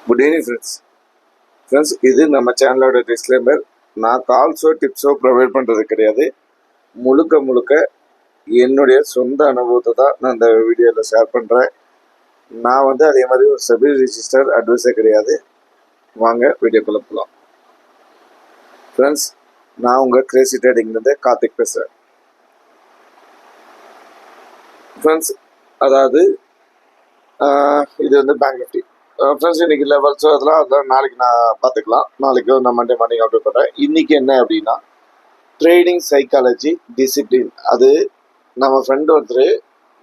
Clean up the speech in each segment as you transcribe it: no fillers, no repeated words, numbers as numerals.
Good evening friends இது நம்ம சேனலோட டிஸ்க்ளைமர். நான் கால்ஸோ டிப்ஸோ ப்ரொவைட் பண்ணுறது கிடையாது. முழுக்க என்னுடைய சொந்த அனுபவத்தை தான் நான் இந்த வீடியோவில் ஷேர் பண்ணுறேன். நான் அதே மாதிரி ஒரு செபி ரிஜிஸ்டர் அட்வைஸர் கிடையாது. வாங்க வீடியோக்குள்ளே போகலாம். ஃப்ரெண்ட்ஸ், நான் உங்கள் கிரேசி ட்ரேடிங்லேருந்து கார்த்திக் பேசுகிறேன். ஃப்ரெண்ட்ஸ், அதாவது இது பேங்க் நிஃப்டி. ஃப்ரெண்ட்ஸ், இன்னைக்கு லெவல்ஸோ அதெல்லாம் நாளைக்கு நான் பார்த்துக்கலாம். நாளைக்கு நான் மண்டே மார்னிங் அப்டேட் பண்ணுறேன். இன்றைக்கி என்ன அப்படின்னா, ட்ரேடிங் சைக்காலஜி டிசிப்ளின். அது நம்ம ஃப்ரெண்டு ஒருத்தர்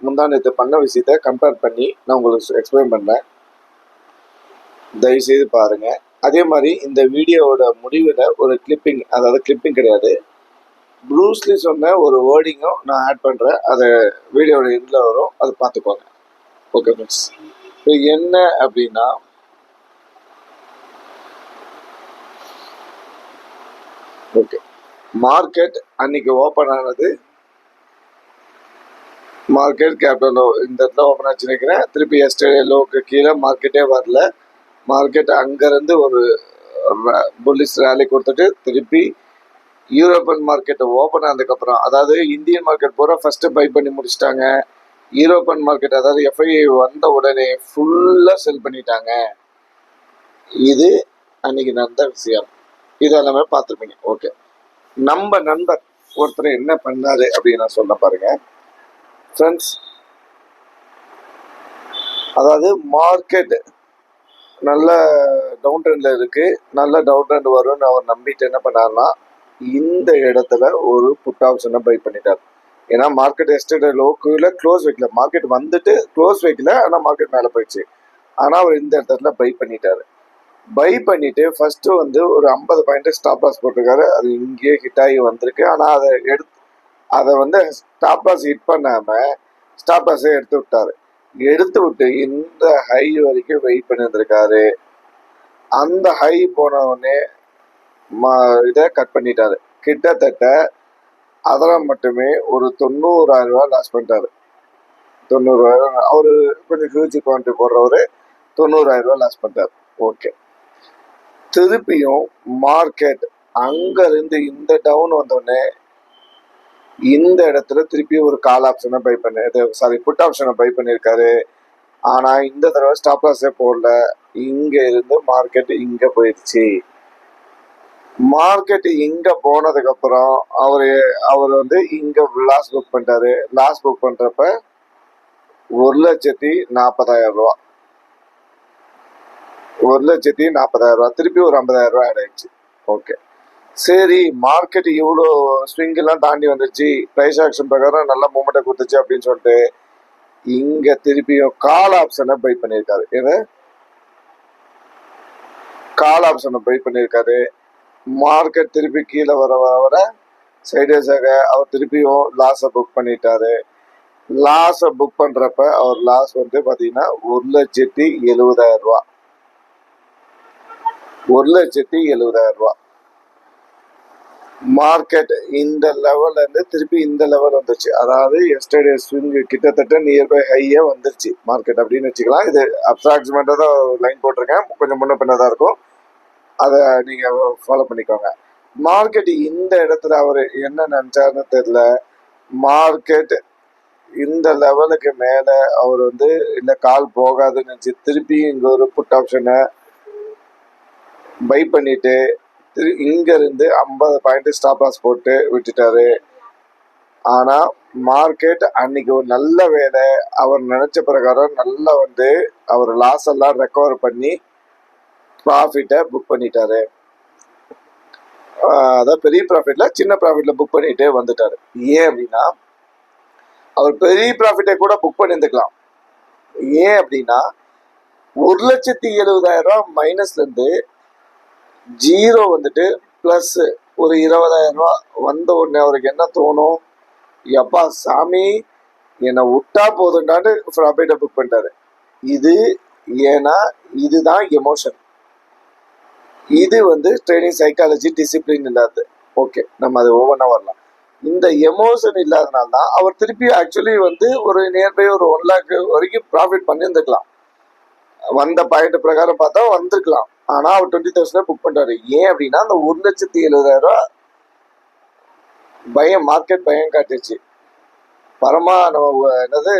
முந்தானத்தை பண்ண விஷயத்த கம்பேர் பண்ணி நான் உங்களுக்கு எக்ஸ்பிளைன் பண்ணேன். தயவுசெய்து பாருங்கள். அதே மாதிரி இந்த வீடியோவோட முடிவில் ஒரு கிளிப்பிங், அதாவது கிளிப்பிங் கிடையாது, ப்ரூஸ்லி சொன்ன ஒரு வேர்டிங்கும் நான் ஆட் பண்ணுறேன். அதை வீடியோட இதில் வரும், அதை பார்த்துக்கோங்க. ஓகே ஃப்ரெண்ட்ஸ், இப்போ என்ன அப்படின்னா, ஓகே, மார்க்கெட் அன்னைக்கு ஓப்பன் ஆனது, மார்க்கெட் கேபிட்டல் லோ இந்த இடத்துல ஓப்பன் ஆச்சு நினைக்கிறேன். திருப்பி எஸ்டர்டே லோவுக்கு கீழே மார்க்கெட்டே வரல. மார்க்கெட் அங்கேருந்து ஒரு புல்லிஷ் ரேலி கொடுத்துட்டு திருப்பி யூரோப்பியன் மார்க்கெட் ஓப்பன் ஆனதுக்கப்புறம், அதாவது இந்தியன் மார்க்கெட் பூரா ஃபஸ்ட்டு பை பண்ணி முடிச்சிட்டாங்க. யூரோப்பியன் மார்க்கெட், அதாவது எஃப்ஐஐ வந்த உடனே ஃபுல்லாக செல் பண்ணிட்டாங்க. இது அன்னைக்கு நடந்த விஷயம். இது எல்லாமே பார்த்துருப்பீங்க. ஓகே, நம்ம நண்பர் ஒருத்தர் என்ன பண்ணாரு அப்படின்னு நான் சொல்ல பாருங்க ஃப்ரெண்ட்ஸ். அதாவது மார்க்கெட் நல்ல டவுன் ட்ரெண்டில் இருக்குது, நல்ல டவுன் ட்ரெண்ட் வரும்னு அவர் நம்பிட்டு என்ன பண்ணாருன்னா, இந்த இடத்துல ஒரு புட் ஆப்ஷனை பை பண்ணிட்டார். ஏன்னா மார்க்கெட் எஸ்டர்டே லோக்குள்ள க்ளோஸ் வைக்கல, மார்க்கெட் வந்துட்டு க்ளோஸ் வைக்கல, ஆனால் மார்க்கெட் மேலே போயிடுச்சு. ஆனால் அவர் இந்த இடத்துல பை பண்ணிட்டாரு. பை பண்ணிட்டு ஃபர்ஸ்ட் ஒரு 50 பாயிண்ட் ஸ்டாப் லாஸ் போட்டிருக்காரு. அது இங்கேயே ஹிட் ஆகி வந்திருக்கு. ஆனால் அதை ஸ்டாப் லாஸ் ஹிட் பண்ணாமல் ஸ்டாப் லாஸே எடுத்து விட்டு இந்த ஹை வரைக்கும் வெயிட் பண்ணியிருந்திருக்காரு. அந்த ஹை போன உடனே இதை கட் பண்ணிட்டாரு. கிட்டத்தட்ட அதெல்லாம் மட்டுமே ஒரு 90,000 ரூபா லாஸ் பண்ணிட்டாரு. 90,000. அவரு கொஞ்சம் ஹியூஜ் குவான்டிட்டி போடுறவரு 90,000 ரூபா லாஸ் பண்ணிட்டாரு. ஓகே, திருப்பியும் மார்க்கெட் அங்கிருந்து இந்த டவுன் வந்தோடனே இந்த இடத்துல திருப்பி ஒரு கால் ஆப்ஷனை பை புட் ஆப்ஷனை பை பண்ணியிருக்காரு. ஆனால் இந்த தடவை ஸ்டாப் லாஸே போடல. இங்கே இருந்து மார்க்கெட் இங்கே போயிடுச்சு. மார்க்கெட் இங்கே போனதுக்கப்புறம் அவர் இங்கே லாஸ் புக் பண்ணிட்டாரு. லாஸ் புக் பண்ணுறப்ப 1,40,000 ரூபா, 1,40,000 ரூபா, திருப்பி ஒரு 50,000 ரூபா ஆட் ஆயிடுச்சு. ஓகே, சரி, மார்க்கெட் இவ்வளோ ஸ்விங்கெல்லாம் தாண்டி வந்துருச்சு, ப்ரைஸ் ஆக்ஷன் பிரகாரம் நல்ல மூமெண்ட்டை கொடுத்துச்சு அப்படின்னு சொல்லிட்டு இங்கே திருப்பியும் கால் ஆப்ஷனை பை பண்ணியிருக்காரு. கால் ஆப்ஷனை பை பண்ணியிருக்காரு. மார்க்கெட் திருப்பி கீழே வர சைடேஸாக அவர் திருப்பியும் லாஸை புக் பண்ணிட்டாரு. லாஸை புக் பண்ணுறப்ப அவர் லாஸ் பார்த்தீங்கன்னா 1,70,000 ரூபா, 1,70,000 ரூபா. மார்க்கெட் இந்த லெவல்ல இருந்து திருப்பி இந்த லெவல் வந்துருச்சு. அதாவது எஸ்டர்டே ஸ்விங் கிட்டத்தட்ட நியர்பை ஹையே வந்துருச்சு மார்க்கெட் அப்படின்னு வச்சுக்கலாம். இது அப்ராக்சிமேட்டாக தான் லைன் போட்டிருக்கேன், கொஞ்சம் முன்ன பின்ன தான் இருக்கும், அதை நீங்கள் ஃபாலோ பண்ணிக்கோங்க. மார்க்கெட் இந்த இடத்துல அவர் என்ன நினச்சாருன்னு தெரியல. மார்க்கெட் இந்த லெவலுக்கு மேலே அவர் இல்லை கால் போகாதுன்னு நினச்சி திருப்பி இங்கே ஒரு புட் ஆப்ஷனை பை பண்ணிட்டு இங்கேருந்து 50 பாயிண்ட் ஸ்டாப் லாஸ் போட்டு விட்டுட்டாரு. ஆனால் மார்க்கெட் அன்னைக்கு ஒரு நல்ல வேலை, அவர் நினச்ச பிரகாரம் நல்லா அவர் லாஸ் எல்லாம் ரெக்கவர் பண்ணி ப்ராஃபிட்டை புக் பண்ணிட்டாரு. அதாவது பெரிய ப்ராஃபிட்ல சின்ன ப்ராஃபிட்ல புக் பண்ணிட்டு வந்துட்டாரு. ஏன் அப்படின்னா, அவர் பெரிய ப்ராஃபிட்டை கூட புக் பண்ணியிருந்துக்கலாம். ஏன் அப்படின்னா 1,70,000 ரூபா மைனஸ்லேருந்து ஜீரோ ப்ளஸ் ஒரு 20,000 ரூபா வந்த உடனே அவருக்கு என்ன தோணும், எப்பா சாமி என்னை விட்டா போதுண்டான்னு ப்ராஃபிட்டை புக் பண்ணிட்டாரு. ஏன்னா இதுதான் எமோஷன். இது ட்ரேடிங் சைக்காலஜி டிசிப்ளின் இல்லாது. ஓகே, நம்ம அது ஒவ்வொன்றா வரலாம். இந்த எமோஷன் இல்லாதனால தான் அவர் திருப்பி ஆக்சுவலி ஒரு நியர்பை ஒரு 1 lakh வரைக்கும் ப்ராஃபிட் பண்ணியிருந்துக்கலாம். வந்த பாயிண்ட் பிரகாரம் பார்த்தா வந்திருக்கலாம். ஆனா அவர் 20,000 புக் பண்றாரு. ஏன் அப்படின்னா அந்த 1,70,000 பயம், மார்க்கெட் பயம் காட்டுச்சு. பரமா நம்ம என்னது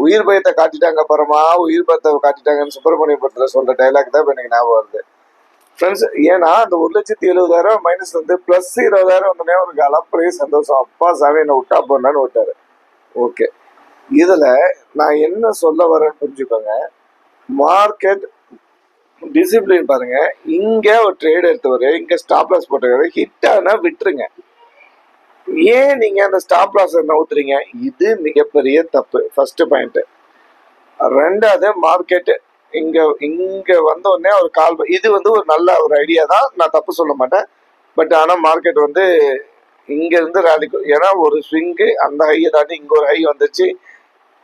உயிர் பயத்தை காட்டிட்டாங்க, பரமா உயிர் பயத்தை காட்டிட்டாங்கன்னு சுப்பிரமணிய படத்துல சொல்ற டைலாக் தான் எனக்கு ஞாபகம் வருது ஃப்ரெண்ட்ஸ். ஏன்னா அந்த 1,70,000 மைனஸ் வந்து பிளஸ் 20,000 வந்தோடனே அவருக்கு அளப்பரிய சந்தோஷம். அப்பா சாமி என்ன விட்டா போனான்னு விட்டாரு. ஓகே, இதுல நான் என்ன சொல்ல வரேன்னு புரிஞ்சுக்கோங்க. மார்க்கெட் டிசிப்ளின் பாருங்க. இங்க ஒரு ட்ரேட் எடுத்தவர் இங்க ஸ்டாப் லாஸ் போட்டவர் ஹிட் ஆனா விட்டுருங்க. ஏன் நீங்க அந்த ஸ்டாப் லாஸ் நவுத்துறீங்க? இது மிகப்பெரிய தப்பு. First point. ரெண்டாவது, மார்க்கெட் இங்க இங்க வந்த உடனே ஒரு கால், இது வந்து ஒரு நல்ல ஒரு ஐடியா தான், நான் தப்பு சொல்ல மாட்டேன். பட் ஆனா மார்க்கெட் வந்து இங்க இருந்து ரேலி, ஏன்னா ஒரு ஸ்விங்கு அந்த ஹையை தாண்டி இங்க ஒரு ஹை வந்துச்சு,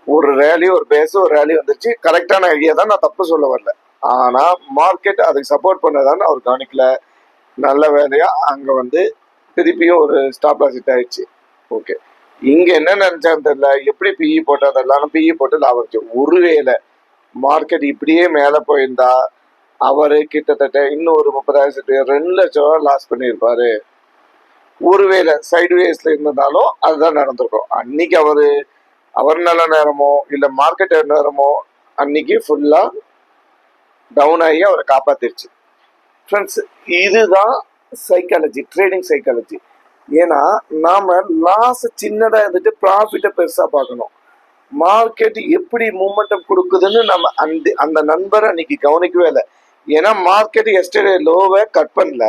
ஒரு ரேலி ஒரு பேஸ் ஒரு ரேலி வந்துச்சு. கரெக்டான ஐடியா தான், நான் தப்பு சொல்ல வரல. ஆனா மார்க்கெட் அதுக்கு சப்போர்ட் பண்ணதான்னு அவர் கவனிக்கல. நல்ல வேலையா அங்க வந்து திருப்பியும் ஒரு ஸ்டாப் லாஸ் ஹிட் ஆயிடுச்சு. ஓகே, இங்க என்ன நினைச்சான்னு தெரியல, எப்படி பிஇ போட்டதெல்லாம் பிஇ போட்டு லாபம் வச்சு. ஒருவேளை மார்க்கெட் இப்படியே மேல போயிருந்தா அவரு கிட்டத்தட்ட இன்னும் ஒரு 30,000 2 லட்சம் ரூபாய் லாஸ் பண்ணியிருப்பாரு. ஒருவேளை சைட்வேஸ்ல இருந்ததாலும் அதுதான் நடந்திருக்கும். அன்னைக்கு அவர் நல்ல நேரமோ இல்ல மார்க்கெட் நேரமோ அன்னைக்கு ஃபுல்லா டவுன் ஆகி அவரை காப்பாத்திருச்சு. ஃப்ரெண்ட்ஸ், இதுதான் சைக்காலஜி, ட்ரேடிங் சைக்காலஜி. ஏன்னா நாம லாஸ் சின்னதா இருந்துட்டு ப்ராஃபிட்டை பெருசா பார்க்கணும். மார்க்கெட் எப்படி மூமெண்டம் கொடுக்குதுன்னு நம்ம அந்த நண்பரை அன்னைக்கு கவனிக்கவே இல்லை. ஏன்னா மார்க்கெட் எஸ்டர்டே லோவை கட் பண்ணல,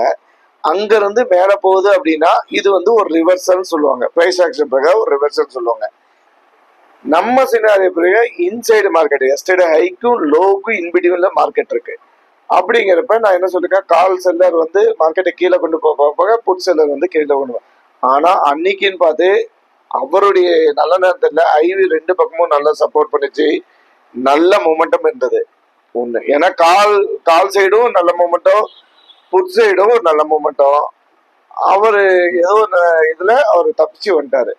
அங்க இருந்து மேல போகுது அப்படின்னா இது வந்து ஒரு ரிவர்சல் சொல்லுவாங்க. பிரைஸ் ஆக்ஷன் பிரகாரம் ஒரு ரிவர்சல் சொல்லுவாங்க. நம்ம சினாரியோ பிரகாரம் இன்சைடு மார்க்கெட் எஸ்டர்டே ஹைக்கும் லோவுக்கும் இன்பிட்வீன்ல மார்க்கெட் இருக்கு. அப்படிங்கிறப்ப நான் என்ன சொல்லிருக்கேன், கால் செல்லர் வந்து மார்க்கெட்டை கீழே கொண்டு போக புட் செல்லர் வந்து கீழே கொண்டு போக. ஆனா அன்னைக்குன்னு பார்த்து அவருடைய நல்ல நேரத்துல ஐவி 2 பக்கமும் நல்லா சப்போர்ட் பண்ணிச்சு, நல்ல மொமெண்டம் இருந்தது ஒண்ணு. ஏன்னா கால் சைடும் நல்ல மொமெண்டம், புட் சைடும் நல்ல மொமெண்டம். அவரு ஏதோ இதுல அவர் தப்பிச்சு வந்துட்டாரு.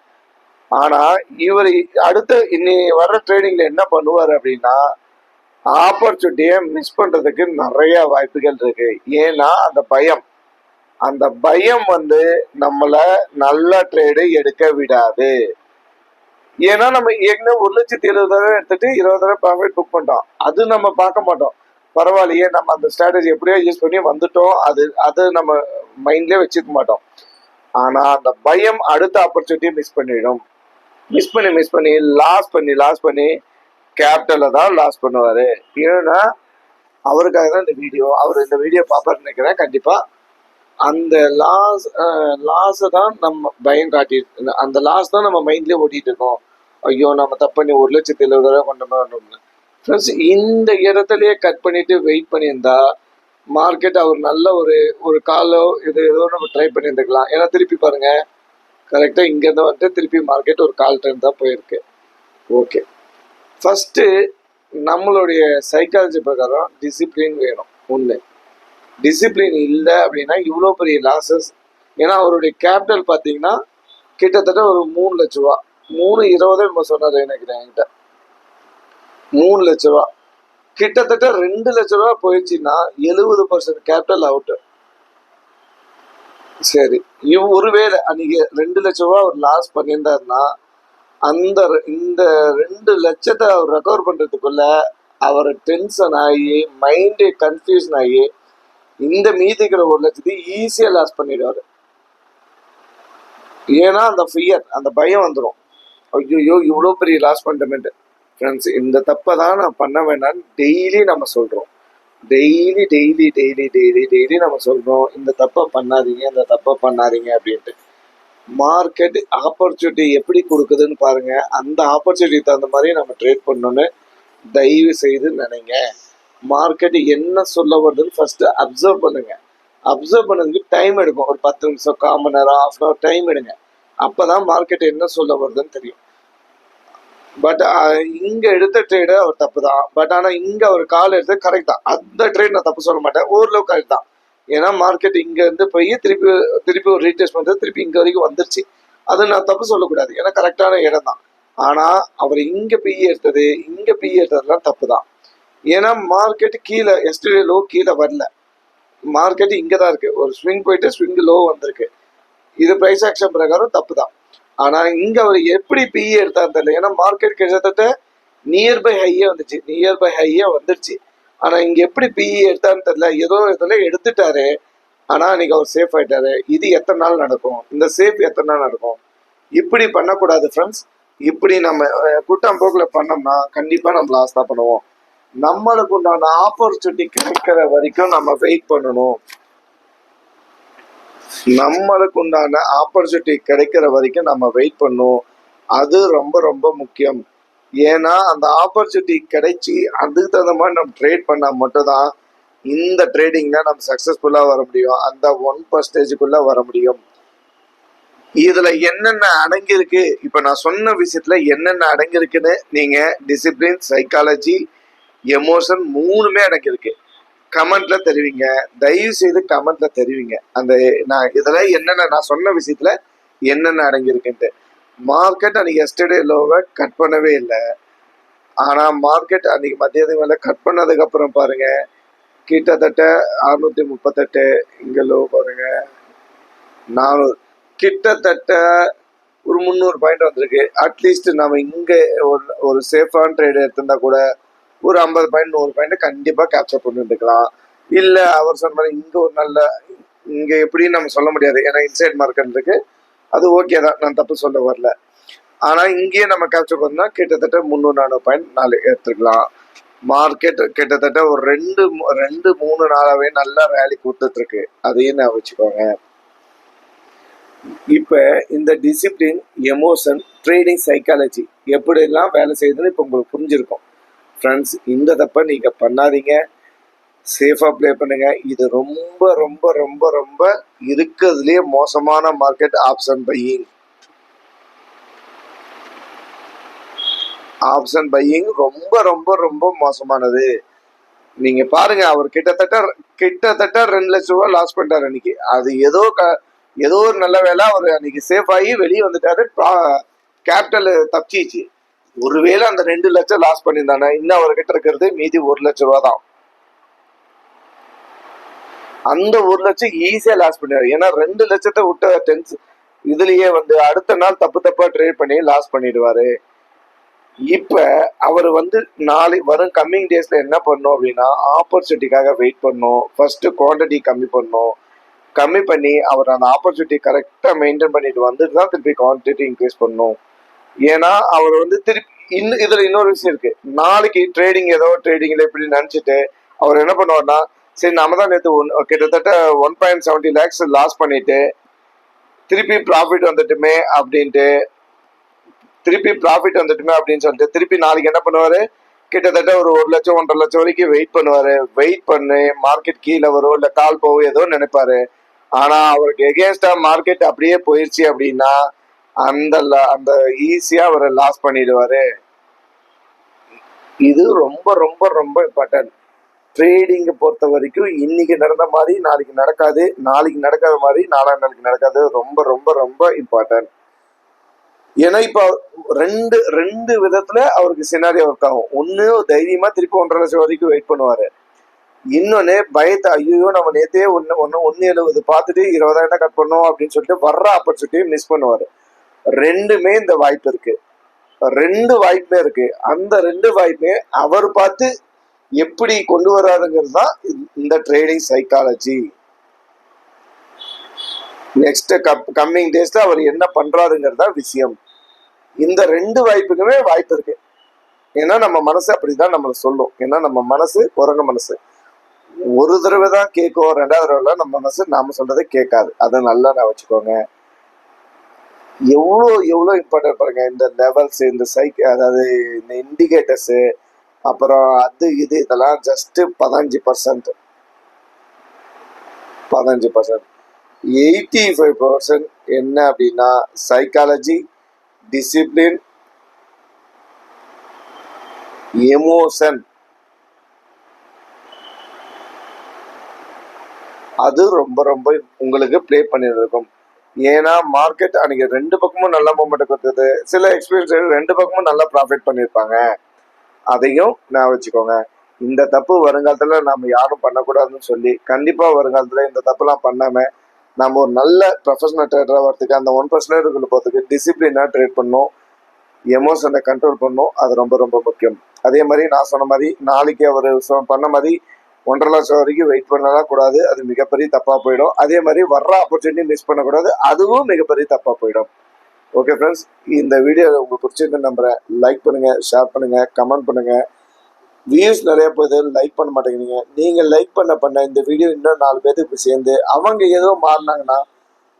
ஆனா இவர் அடுத்த இன்னி வர்ற ட்ரேடிங்ல என்ன பண்ணுவாரு அப்படின்னா, ஆப்பர்ச்சுனிட்டியை மிஸ் பண்றதுக்கு நிறைய வாய்ப்புகள் இருக்கு. ஏன்னா அந்த பயம் வந்து நம்மள நல்ல ட்ரேடு எடுக்க விடாது. ஏன்னா நம்ம ஏற்கனவே 1,70,000 எடுத்துட்டு 20,000 ப்ராஃபிட் புக் பண்ணிட்டோம். அது நம்ம பார்க்க மாட்டோம். பரவாயில்லையே, நம்ம அந்த ஸ்ட்ராட்டஜி எப்படியோ யூஸ் பண்ணி வந்துட்டோம், அது நம்ம மைண்ட்லயே வச்சுக்க மாட்டோம். ஆனா அந்த பயம் அடுத்த ஆப்பர்ச்சுனிட்டியை மிஸ் பண்ணிடும். மிஸ் பண்ணி லாஸ் பண்ணி கேபிட்டல தான் லாஸ் பண்ணுவாரு. ஏன்னா அவருக்காக தான் அவர் இந்த வீடியோ பார்ப்பாருன்னு நினைக்கிறேன். கண்டிப்பா அந்த லாஸை தான் நம்ம பயம் காட்டி, அந்த லாஸ் தான் நம்ம மைண்ட்லயே ஓட்டிட்டு இருக்கோம். ஐயோ நம்ம தப்பு பண்ணி 1,70,000 கொண்டு ஃப்ரெண்ட்ஸ், இந்த இடத்துலயே கட் பண்ணிட்டு வெயிட் பண்ணியிருந்தா மார்க்கெட் அவர் நல்ல ஒரு காலோ ஏதோ நம்ம ட்ரை பண்ணியிருந்துக்கலாம். ஏன்னா திருப்பி பாருங்க, கரெக்டா இங்க இருந்து வந்துட்டு திருப்பி மார்க்கெட் ஒரு கால் ட்ரெண்ட் தான் போயிருக்கு. ஓகே, ஃபர்ஸ்ட் நம்மளுடைய சைக்காலஜி பிரகாரம் டிசிப்ளின் வேணும். ஒண்ணு, டிசிப்ளின் இல்லை அப்படின்னா இவ்வளோ பெரிய லாசஸ். ஏன்னா அவருடைய கேபிட்டல் பார்த்தீங்கன்னா கிட்டத்தட்ட ஒரு 3 லட்ச ரூபா, 3.20 நம்ம சொன்னார் நினைக்கிறேன் என்கிட்ட. 3 லட்ச ரூபா கிட்டத்தட்ட 2 லட்ச ரூபா போயிடுச்சுன்னா 70% கேபிட்டல் அவுட். சரி, ஒருவேளை அன்னைக்கு 2 லட்ச ரூபா அவர் லாஸ் பண்ணியிருந்தாருன்னா இந்த 2 லட்சத்தை அவர் ரெக்கவர் பண்றதுக்குள்ள அவர் டென்ஷன் ஆகி மைண்டு கன்ஃபியூஷன் ஆகி இந்த மீதிக்கிற 1 லட்சத்தை ஈஸியா லாஸ் பண்ணிடுவாரு. ஏன்னா அந்த ஃபியர், அந்த பயம் வந்துடும். ஐயோ இவ்வளோ பெரிய லாஸ் பண்ணிட்டேன்ட்டு. ஃப்ரெண்ட்ஸ், இந்த தப்பை தான் நான் பண்ண வேண்டாம்னு டெய்லி நம்ம சொல்றோம். டெய்லி நம்ம சொல்றோம், இந்த தப்பை பண்ணாதீங்க அப்படின்ட்டு. மார்க்கெட் ஆப்பர்ச்சுனிட்டி எப்படி கொடுக்குதுன்னு பாருங்க. அந்த ஆப்பர்ச்சுனிட்டி தகுந்த மாதிரி நம்ம ட்ரேட் பண்ணணும்னு தயவு செய்து நினைங்க. மார்க்கெட் என்ன சொல்ல வருதுன்னு ஃபர்ஸ்ட் அப்சர்வ் பண்ணுங்க. அப்சர்வ் பண்ணதுக்கு டைம் எடுக்கும். ஒரு 10 நிமிஷம், 1/4 மணி நேரம், ½ hour டைம் எடுங்க. அப்பதான் மார்க்கெட் என்ன சொல்ல வருதுன்னு தெரியும். பட் இங்க எடுத்த ட்ரேடு அவர் தப்பு தான். பட் ஆனா இங்க அவர் கால் எடுத்தது கரெக்ட் தான். அந்த ட்ரேட் நான் தப்பு சொல்ல மாட்டேன், ஓரளவு கரெக்ட் தான். ஏன்னா மார்க்கெட் இங்க இருந்து போய் திருப்பி ஒரு ரீடெஸ்ட் பண்றது, திருப்பி இங்க வரைக்கும் வந்துருச்சு. அது நான் தப்பு சொல்லக்கூடாது, ஏன்னா கரெக்டான இடம் தான். ஆனா அவர் இங்க பிஇ எடுத்ததுலாம் தப்பு தான். ஏன்னா மார்க்கெட் கீழே எஸ்டர்டே லோ கீழே வரல, மார்க்கெட் இங்கே தான் இருக்கு. ஒரு ஸ்விங் போயிட்டு ஸ்விங் லோ வந்திருக்கு. இது பிரைஸ் ஆக்ஷன் பிரகாரம் தப்பு தான். ஆனால் இங்கே அவர் எப்படி பிஇ எடுத்தாரு தெரியல. ஏன்னா மார்க்கெட் கிட்டத்தட்ட நியர்பை ஹையே வந்துச்சு, நியர்பை ஹையே வந்துருச்சு. ஆனால் இங்கே எப்படி பிஇ எடுத்தாருன்னு தெரியல. ஏதோ இதில் எடுத்துட்டாரு. ஆனால் இன்னைக்கு அவர் சேஃப் ஆயிட்டாரு. இது எத்தனை நாள் நடக்கும்? இந்த சேஃப் எத்தனை நாள் நடக்கும்? இப்படி பண்ணக்கூடாது ஃப்ரெண்ட்ஸ். இப்படி நம்ம கூட்டம் போக்கில் பண்ணோம்னா கண்டிப்பாக நம்ம லாஸ் தான் பண்ணுவோம். நம்மளுக்கு உண்டான ஆப்பர்ச்சுனிட்டி கிடைக்கிற வரைக்கும் நம்ம வெயிட் பண்ணணும். நம்மளுக்கு உண்டான ஆப்பர்ச்சுனிட்டி கிடைக்கிற வரைக்கும் நம்ம வெயிட் பண்ணணும். அது ரொம்ப ரொம்ப முக்கியம். ஏன்னா அந்த ஆப்பர்ச்சுனிட்டி கிடைச்சி அதுக்கு தகுந்த மாதிரி நம்ம ட்ரேட் பண்ணால் மட்டும்தான் இந்த ட்ரேடிங்ல நம்ம சக்ஸஸ்ஃபுல்லாக வர முடியும். அந்த 1% வர முடியும். இதுல என்னென்ன அடங்கியிருக்கு, இப்ப நான் சொன்ன விஷயத்துல என்னென்ன அடங்கியிருக்குன்னு நீங்க டிசிப்ளின், சைக்காலஜி, எமோஷன் மூணுமே அடங்கியிருக்கு. கமெண்ட்ல தெரிவிங்க, தயவு செய்து கமெண்ட்ல தெரிவிங்க. அந்த நான் இதுல என்னென்ன நான் சொன்ன விஷயத்துல என்னென்ன அடங்கியிருக்குன்ட்டு. மார்க்கெட் அன்னைக்கு எஸ்டர்டே லோவை கட் பண்ணவே இல்லை. ஆனா மார்க்கெட் அன்னைக்கு மத்தியத்துக்கு மேல கட் பண்ணதுக்கு அப்புறம் பாருங்க, கிட்டத்தட்ட 638 இங்க லோ பாருங்க 400, கிட்டத்தட்ட ஒரு 300 பாயிண்ட் வந்திருக்கு. அட்லீஸ்ட் நம்ம இங்க ஒரு சேஃபான ட்ரேட் எடுத்திருந்தா கூட ஒரு 50 பாயிண்ட் 100 பாயிண்ட் கண்டிப்பா கேப்சர் பண்ணிட்டுக்கலாம். இல்ல அவர் சொன்ன மாதிரி இங்க ஒரு நல்ல, இங்க எப்படின்னு நம்ம சொல்ல முடியாது, ஏன்னா இன்சைட் மார்க்கெட் இருக்கு. அது ஓகே தான், நான் தப்பு சொல்ல வரல. ஆனா இங்கேயே நம்ம கேப்சர் பண்ணா கிட்டத்தட்ட 300-400 பாயிண்ட் 4 எடுத்துக்கலாம். மார்க்கெட் கிட்டத்தட்ட ஒரு 2-3 நாளாவே நல்லா ரேலி கொடுத்துட்டு இருக்கு. அதையும் நான் வச்சுக்கோங்க. இப்ப இந்த டிசிப்ளின், எமோஷன், ட்ரேடிங் சைக்காலஜி எப்படிலாம் வேலை செய்யுதுன்னு இப்போ உங்களுக்கு புரிஞ்சிருக்கும். ஃப்ரெண்ட்ஸ், இந்த தப்பை நீங்க பண்ணாதீங்க. சேஃபா ப்ளே பண்ணுங்க. இது ரொம்ப ரொம்ப ரொம்ப ரொம்ப இருக்கிறதுலயே மோசமான market option buying. Option buying ரொம்ப ரொம்ப ரொம்ப மோசமானது. நீங்க பாருங்க, அவர் கிட்டத்தட்ட 2 லட்சம் ரூபாய் லாஸ் பண்ணிட்டாரு அன்னைக்கு. அது ஏதோ ஒரு நல்ல வேலை, அவர் அன்னைக்கு சேஃப் ஆகி வெளியே வந்துட்டாரு. கேபிட்டல் தப்பிச்சு. ஒருவேளை அந்த 2 லட்சம் லாஸ் பண்ணியிருந்தானே, இன்னும் அவர்கிட்ட இருக்கிறது மீதி 1 லட்சம் ரூபா தான். அந்த 1 லட்சம் ஈஸியா லாஸ் பண்ணிடுவாரு. ஏன்னா 2 லட்சத்தை விட்ட இதுலயே அடுத்த நாள் தப்பா ட்ரேட் பண்ணி லாஸ் பண்ணிடுவாரு. இப்ப அவர் நாளைக்கு வரும் கம்மிங் டேஸ்ல என்ன பண்ணும் அப்படின்னா, ஆப்பர்ச்சுனிட்டிக்காக வெயிட் பண்ணும். ஃபர்ஸ்ட் குவான்டிட்டி கம்மி பண்ணி அவர் அந்த ஆப்பர்ச்சுனிட்டி கரெக்டா மெயின்டைன் பண்ணிட்டு வந்துட்டு தான் திருப்பி குவான்டிட்டி இன்க்ரீஸ் பண்ணும். ஏன்னா அவர் திருப்பி இதுல இன்னொரு விஷயம் இருக்கு. நாளைக்கு ட்ரேடிங்ல இப்படி நினைச்சிட்டு அவர் என்ன பண்ணுவார்னா, சரி நம்ம தான் நேற்று கிட்டத்தட்ட 1.70 lakhs லாஸ் பண்ணிட்டு திருப்பி ப்ராஃபிட் வந்துட்டுமே அப்படின்னு சொல்லிட்டு திருப்பி நாளைக்கு என்ன பண்ணுவாரு, கிட்டத்தட்ட ஒரு 1 லட்சம் 1.5 லட்சம் வரைக்கும் வெயிட் பண்ணுவாரு. வெயிட் பண்ணி மார்க்கெட் கீழே வரும் இல்ல கால் போகும் ஏதோ நினைப்பாரு. ஆனா அவருக்கு எகேன்ஸ்டா மார்க்கெட் அப்படியே போயிடுச்சு அப்படின்னா அந்த ஈஸியா அவரை லாஸ் பண்ணிடுவாரு. இது ரொம்ப ரொம்ப ரொம்ப இம்பார்ட்டன்ட். ட்ரேடிங் பொறுத்த வரைக்கும் இன்னைக்கு நடந்த மாதிரி நாளைக்கு நடக்காது, நாளைக்கு நடக்காத மாதிரி நாளாம் நாளைக்கு நடக்காது. ரொம்ப ரொம்ப ரொம்ப இம்பார்ட்டன்ட். ஏன்னா இப்ப ரெண்டு விதத்துல அவருக்கு சினாரியோ ஒர்க் ஆகும். ஒண்ணு தைரியமா திருப்பி 1.5 லட்சம் வரைக்கும் வெயிட் பண்ணுவாரு. இன்னொன்னு பயத்தை, ஐயோ நம்ம நேத்தே 1.70 பார்த்துட்டு 20,000 கட் பண்ணோம் அப்படின்னு சொல்லிட்டு வர்ற ஆப்பர்ச்சுனிட்டியை மிஸ் பண்ணுவாரு. ரெண்டுமே இந்த வாய்ப்பு இருக்கு. 2 வாய்ப்புமே இருக்கு. அந்த 2 வாய்ப்புமே அவர் பார்த்து எப்படி கொண்டு வராதுங்கிறது தான் இந்த ட்ரேடிங் சைக்காலஜி. நெக்ஸ்ட் கம்மிங் டேஸ்ல அவர் என்ன பண்றாருங்கிறதா விஷயம். இந்த 2 வாய்ப்புக்குமே வாய்ப்பு இருக்கு. ஏன்னா நம்ம மனசு அப்படிதான் நம்மளை சொல்லும். ஏன்னா நம்ம மனசு குரங்கு மனசு. ஒரு தடவை தான் கேட்கும், 2வது தடவை நம்ம மனசு நாம சொல்றதை கேட்காது. அதை நல்லா நான் வச்சுக்கோங்க. எவ்வளோ இம்பார்ட்டன்ட் பாருங்க இந்த லெவல்ஸ், இந்த அதாவது இந்த இண்டிகேட்டர்ஸ், அப்புறம் அது இதெல்லாம் ஜஸ்ட் 15%. 85% என்ன அப்படின்னா சைக்காலஜி, டிசிப்ளின், எமோஷன். அது ரொம்ப ரொம்ப உங்களுக்கு பிளே பண்ணிருக்கும். ஏன்னா மார்க்கெட் அன்னைக்கு 2 பக்கமும் நல்ல மூமெண்ட் கொடுத்தது. சில எக்ஸ்பீரியன்ஸ் 2 பக்கமும் நல்லா ப்ராஃபிட் பண்ணியிருப்பாங்க. அதையும் நான் வச்சுக்கோங்க. இந்த தப்பு வருங்காலத்தில் நம்ம யாரும் பண்ணக்கூடாதுன்னு சொல்லி கண்டிப்பாக வருங்காலத்தில் இந்த தப்புலாம் பண்ணாமல் நம்ம ஒரு நல்ல ப்ரொஃபஷனல் ட்ரேடராக வரதுக்கு அந்த 1% போகிறதுக்கு டிசிப்ளினாக ட்ரேட் பண்ணணும், எமோஷனை கண்ட்ரோல் பண்ணணும். அது ரொம்ப ரொம்ப முக்கியம். அதே மாதிரி நான் சொன்ன மாதிரி நாளைக்கு அவர் பண்ண மாதிரி 1.5 லட்சம் வரைக்கும் வெயிட் பண்ணலாம் கூடாது. அது மிகப்பெரிய தப்பாக போயிடும். அதே மாதிரி வர்ற ஆப்பர்ச்சுனிட்டி மிஸ் பண்ணக்கூடாது. அதுவும் மிகப்பெரிய தப்பாக போயிடும். ஓகே ஃப்ரெண்ட்ஸ், இந்த வீடியோ உங்களுக்கு பிடிச்சிருக்கு நம்புறேன். லைக் பண்ணுங்கள், ஷேர் பண்ணுங்கள், கமெண்ட் பண்ணுங்கள். வியூஸ் நிறைய போகுது, லைக் பண்ண மாட்டேங்கிறீங்க. நீங்கள் லைக் பண்ண இந்த வீடியோ இன்னும் 4 பேருக்கு சேர்ந்து அவங்க ஏதோ மாறினாங்கன்னா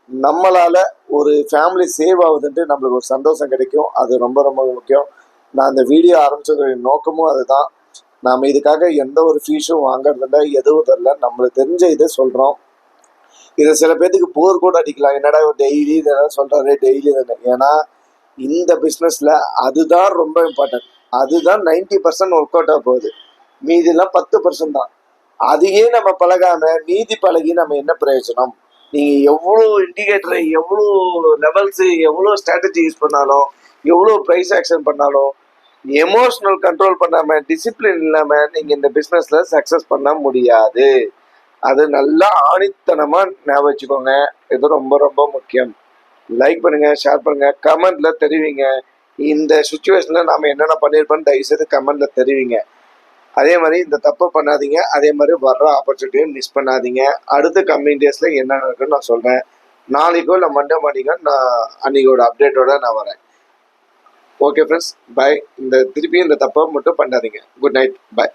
நம்மளால ஒரு ஃபேமிலி சேவ் ஆகுதுன்ட்டு நம்மளுக்கு ஒரு சந்தோஷம் கிடைக்கும். அது ரொம்ப ரொம்ப முக்கியம். நான் இந்த வீடியோ ஆரம்பிச்சது நோக்கமும் அதுதான். நாம் இதுக்காக எந்த ஒரு ஃபீஸும் வாங்குறதில்ல, எதுவும் தரல. நம்மளுக்கு தெரிஞ்ச இதை சொல்கிறோம். இதை சில பேர்த்துக்கு போர் கூட அடிக்கலாம். என்னடா டெய்லி இதெல்லாம் சொல்கிறாரு, டெய்லி தானே. ஏன்னா இந்த பிஸ்னஸில் அதுதான் ரொம்ப இம்பார்ட்டன்ட். அதுதான் 90% ஒர்க் அவுட் ஆக போகுது. மீதிலாம் 10% தான். அதையே நம்ம பழகாமல் மீதி பழகி நம்ம என்ன பிரயோஜனம்? நீங்கள் எவ்வளோ இண்டிகேட்டரை, எவ்வளோ லெவல்ஸு, எவ்வளோ ஸ்ட்ராட்டஜி யூஸ் பண்ணாலும், எவ்வளோ ப்ரைஸ் ஆக்ஷன் பண்ணாலும், எமோஷனல் கண்ட்ரோல் பண்ணாமல், டிசிப்ளின் இல்லாமல் நீங்கள் இந்த பிஸ்னஸில் சக்ஸஸ் பண்ண முடியாது. அது நல்லா ஆணித்தனமாக ஞாபகம் வச்சுக்கோங்க. இது ரொம்ப ரொம்ப முக்கியம். லைக் பண்ணுங்கள், ஷேர் பண்ணுங்கள், கமெண்டில் தெரிவிங்க. இந்த சுச்சுவேஷனில் நாம் என்னென்ன பண்ணியிருப்போன்னு தயவுசெய்து கமெண்டில் தெரிவிங்க. அதே மாதிரி இந்த தப்பு பண்ணாதீங்க. அதே மாதிரி வர்ற ஆப்பர்ச்சுனிட்டியும் மிஸ் பண்ணாதீங்க. அடுத்த கம்மிங் டேஸில் என்ன நடக்குன்னு நான் சொல்கிறேன். நாளைக்கோ இல்லை மண்டே மார்னிங்கோ நான் அன்றைக்கோட அப்டேட்டோட நான் வரேன். ஓகே ஃப்ரெண்ட்ஸ், பாய். திருப்பியும் இந்த தப்பை மட்டும் பண்ணாதீங்க. குட் நைட், பாய்.